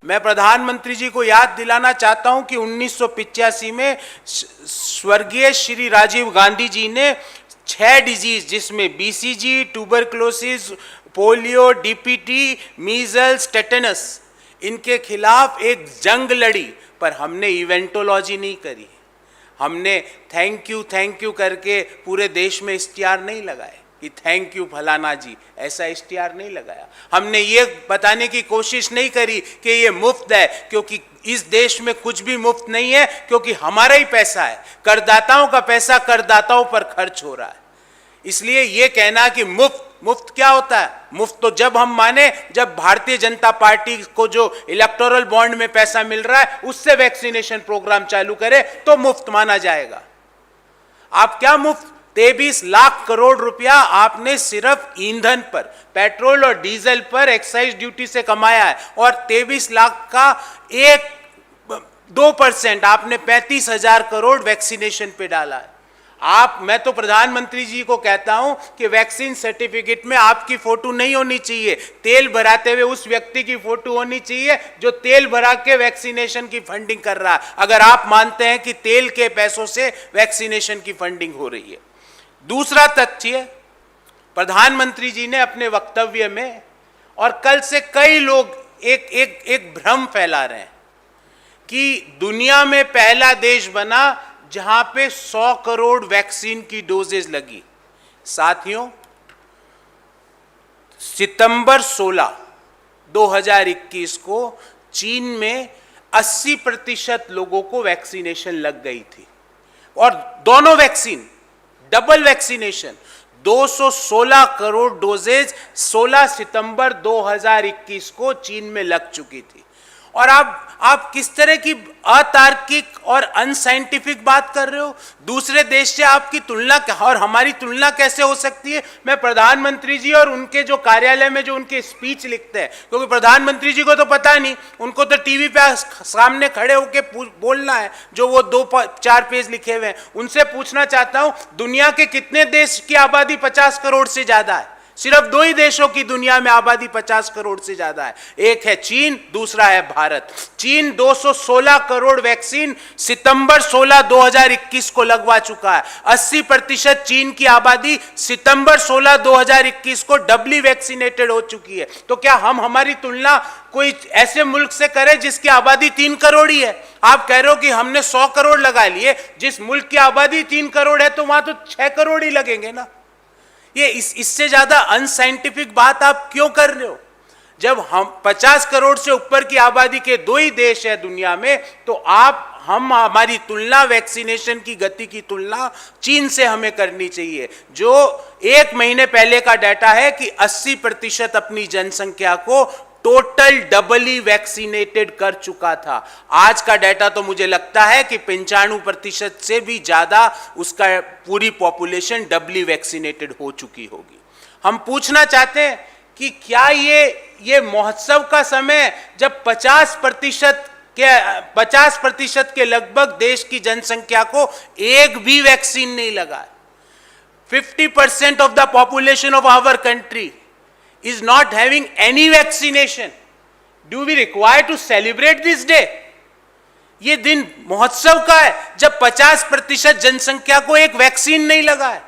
मैं प्रधानमंत्री जी को याद दिलाना चाहता हूं कि 1985 में स्वर्गीय श्री राजीव गांधी जी ने 6 डिजीज, जिसमें BCG, tuberculosis, polio, DPT, measles, tetanus, इनके खिलाफ एक जंग लड़ी। पर हमने इवेंटोलॉजी नहीं करी, हमने थैंक यू करके पूरे देश में इश्तिहार नहीं लगाए कि थैंक यू फलाना जी, ऐसा इश्तिहार नहीं लगाया। हमने ये बताने की कोशिश नहीं करी कि ये मुफ्त है, क्योंकि इस देश में कुछ भी मुफ्त नहीं है, क्योंकि हमारा ही पैसा है, करदाताओं का पैसा करदाताओं पर खर्च हो रहा है। इसलिए ये कहना कि मुफ्त क्या होता है? मुफ्त तो जब हम माने जब भारतीय जनता पार्टी को जो इलेक्टोरल बॉन्ड में पैसा मिल रहा है उससे वैक्सीनेशन प्रोग्राम चालू करे तो मुफ्त माना जाएगा। आप क्या मुफ्त? 23 लाख करोड़ रुपया आपने सिर्फ ईंधन पर, पेट्रोल और डीजल पर एक्साइज ड्यूटी से कमाया है, और 23 लाख का 2% आपने 35,000 करोड़ वैक्सीनेशन पे डाला है। मैं तो प्रधानमंत्री जी को कहता हूं कि वैक्सीन सर्टिफिकेट में आपकी फोटो नहीं होनी चाहिए, तेल भराते हुए उस व्यक्ति की फोटो होनी चाहिए जो तेल भरा के वैक्सीनेशन की फंडिंग कर रहा है, अगर आप मानते हैं कि तेल के पैसों से वैक्सीनेशन की फंडिंग हो रही है। दूसरा तथ्य, प्रधानमंत्री जी ने अपने वक्तव्य में, और कल से कई लोग एक भ्रम फैला रहे हैं कि दुनिया में पहला देश बना जहां पे 100 करोड़ वैक्सीन की डोजेज लगी। साथियों, सितंबर 16, 2021 को चीन में 80% लोगों को वैक्सीनेशन लग गई थी, और दोनों vaccine, double vaccination, 216 crore doses 16 सितंबर 2021 को चीन में लग चुकी थी। और आप किस तरह की अतार्किक और अनसाइंटिफिक बात कर रहे हो? दूसरे देश से आपकी तुलना और हमारी तुलना कैसे हो सकती है? मैं प्रधानमंत्री जी और उनके जो कार्यालय में जो उनके स्पीच लिखते हैं, क्योंकि प्रधानमंत्री जी को तो पता नहीं, उनको तो टीवी पे सामने खड़े होकर बोलना है जो वो 2-4 पेज लिखे हुए हैं। उनसे पूछना चाहता हूं, दुनिया के कितने देश की आबादी 50 करोड़ से ज्यादा है? सिर्फ 2 ही देशों की दुनिया में आबादी 50 करोड़ से ज्यादा है, एक है चीन, दूसरा है भारत। चीन 216 करोड़ वैक्सीन सितंबर 16, 2021 को लगवा चुका है। 80% चीन की आबादी सितंबर 16, 2021 को डबली वैक्सीनेटेड हो चुकी है। तो क्या हम हमारी तुलना कोई ऐसे मुल्क से करें जिसकी आबादी 3 करोड़ ही है? आप कह रहे हो कि हमने 100 करोड़ लगा लिए, जिस मुल्क की आबादी 3 करोड़ है तो वहां तो 6 करोड़ ही लगेंगे ना। ये इससे ज्यादा अनसाइंटिफिक बात आप क्यों कर रहे हो? जब हम 50 करोड़ से ऊपर की आबादी के 2 ही देश है दुनिया में, तो हम हमारी तुलना, वैक्सीनेशन की गति की तुलना चीन से हमें करनी चाहिए, जो 1 महीने पहले का डाटा है कि 80% अपनी जनसंख्या को टोटल डबली वैक्सीनेटेड कर चुका था। आज का डाटा तो मुझे लगता है कि 95% से भी ज्यादा उसका पूरी पॉपुलेशन डबली वैक्सीनेटेड हो चुकी होगी। हम पूछना चाहते हैं कि क्या ये महोत्सव का समय, जब 50% के लगभग देश की जनसंख्या को एक भी वैक्सीन नहीं लगा, 50% of the population of our country is not having any vaccination, do we require to celebrate this day? ये दिन महोत्सव का है जब 50% जनसंख्या को एक वैक्सीन नहीं लगा है।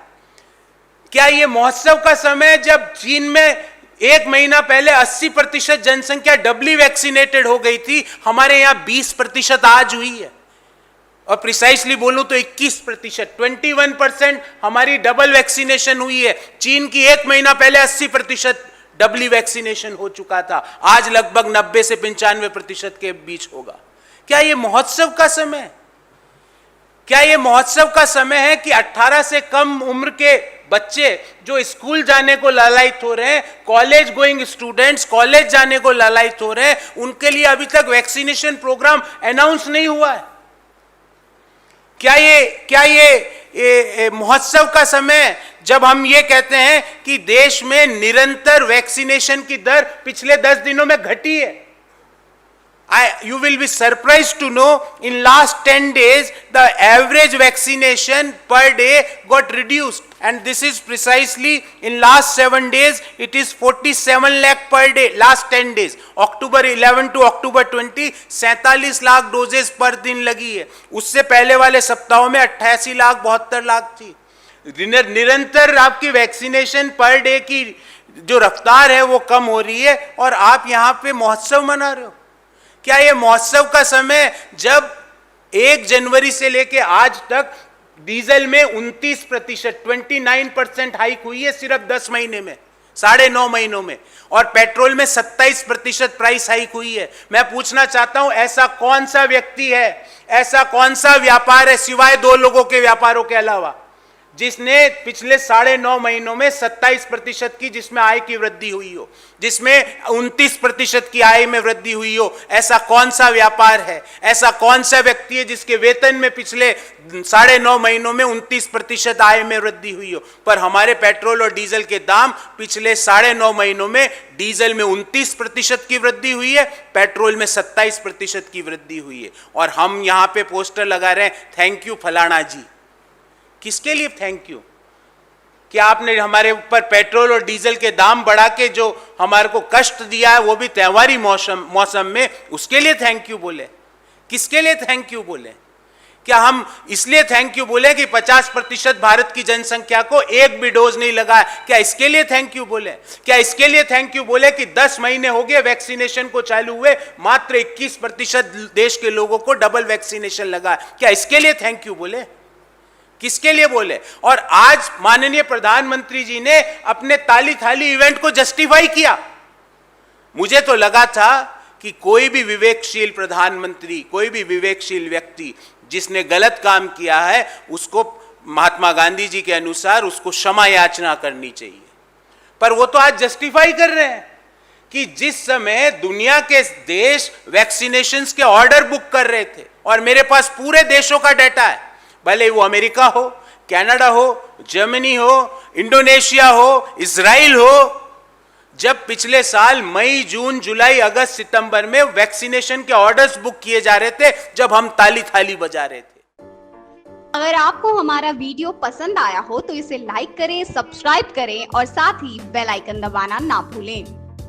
क्या ये महोत्सव का समय जब चीन में 1 महीना पहले 80% जनसंख्या डबली वैक्सीनेटेड हो गई थी, हमारे यहां 20% आज हुई है, और प्रिसाइसली बोलूं तो 21%, 21% हमारी डबल वैक्सीनेशन हुई है। चीन की 1 महीना पहले 80% डबली वैक्सीनेशन हो चुका था, आज लगभग 90 से 95% के बीच होगा। क्या यह महोत्सव का समय? क्या यह महोत्सव का समय है कि 18 से कम उम्र के बच्चे जो स्कूल जाने को लालायित हो रहे हैं, कॉलेज गोइंग स्टूडेंट्स कॉलेज जाने को लालायित हो रहे हैं, उनके लिए अभी तक वैक्सीनेशन प्रोग्राम अनाउंस नहीं हुआ है? क्या ये महोत्सव का समय जब हम ये कहते हैं कि देश में निरंतर वैक्सीनेशन की दर पिछले 10 दिनों में घटी है? You will be surprised to know in last 10 days the average vaccination per day got reduced, and this is precisely in last 7 days it is 47 lakh per day. Last 10 days October 11 to October 20 47 lakh doses पर दिन लगी है. उससे पहले वाले सप्ताहों में 88 लाख 72 लाख थी. निरंतर आपकी वैक्सीनेशन पर डे की जो रफ्तार है वो कम हो रही है, और आप यहां पे महोत्सव मना रहे हो. क्या ये महोत्सव का समय, जब 1 जनवरी से लेके आज तक डीजल में 29% हाइक हुई है सिर्फ 10 महीने में, 9.5 महीनों में, और पेट्रोल में 27% प्राइस हाइक हुई है. मैं पूछना चाहता हूं, ऐसा कौन सा व्यक्ति है, ऐसा कौन सा व्यापार है सिवाय 2 लोगों के व्यापारों के अलावा, जिसने पिछले 9.5 महीनों में 27% की जिसमें आय की वृद्धि हुई हो, जिसमें 29% की आय में वृद्धि हुई हो? ऐसा कौन सा व्यापार है, ऐसा कौन सा व्यक्ति है जिसके वेतन में पिछले 9.5 महीनों में 29% आय में वृद्धि हुई हो? पर हमारे पेट्रोल और डीजल के दाम पिछले 9.5 महीनों में डीजल में 29% की वृद्धि हुई है, पेट्रोल में 27% की वृद्धि हुई है, और हम यहां पे पोस्टर लगा रहे हैं, थैंक यू फलाना जी. किसके लिए थैंक यू? क्या आपने हमारे ऊपर पेट्रोल और डीजल के दाम बढ़ा के जो हमारे को कष्ट दिया है, वो भी त्योहारी मौसम में, उसके लिए थैंक यू बोले? किसके लिए थैंक यू बोले? क्या हम इसलिए थैंक यू बोले कि 50% भारत की जनसंख्या को एक भी डोज नहीं लगा है? क्या इसके लिए थैंक यू बोले? क्या इसके लिए थैंक यू बोले कि 10 महीने हो गए वैक्सीनेशन को चालू हुए, मात्र 21% देश के लोगों को डबल वैक्सीनेशन लगा है? क्या इसके लिए थैंक यू बोले? किसके लिए बोले? और आज माननीय प्रधानमंत्री जी ने अपने ताली थाली इवेंट को जस्टिफाई किया. मुझे तो लगा था कि कोई भी विवेकशील प्रधानमंत्री, कोई भी विवेकशील व्यक्ति जिसने गलत काम किया है, उसको महात्मा गांधी जी के अनुसार उसको क्षमा याचना करनी चाहिए. पर वो तो आज जस्टिफाई कर रहे हैं कि जिस समय दुनिया के देश वैक्सीनेशंस के ऑर्डर बुक कर रहे थे, और मेरे पास पूरे देशों का डेटा है, भले वो अमेरिका हो, कनाडा हो, जर्मनी हो, इंडोनेशिया हो, इजराइल हो, जब पिछले साल मई, जून, जुलाई, अगस्त, सितंबर में वैक्सीनेशन के ऑर्डर्स बुक किए जा रहे थे, जब हम ताली थाली बजा रहे थे. अगर आपको हमारा वीडियो पसंद आया हो तो इसे लाइक करें, सब्सक्राइब करें और साथ ही बेल आइकन दबाना ना भूलें.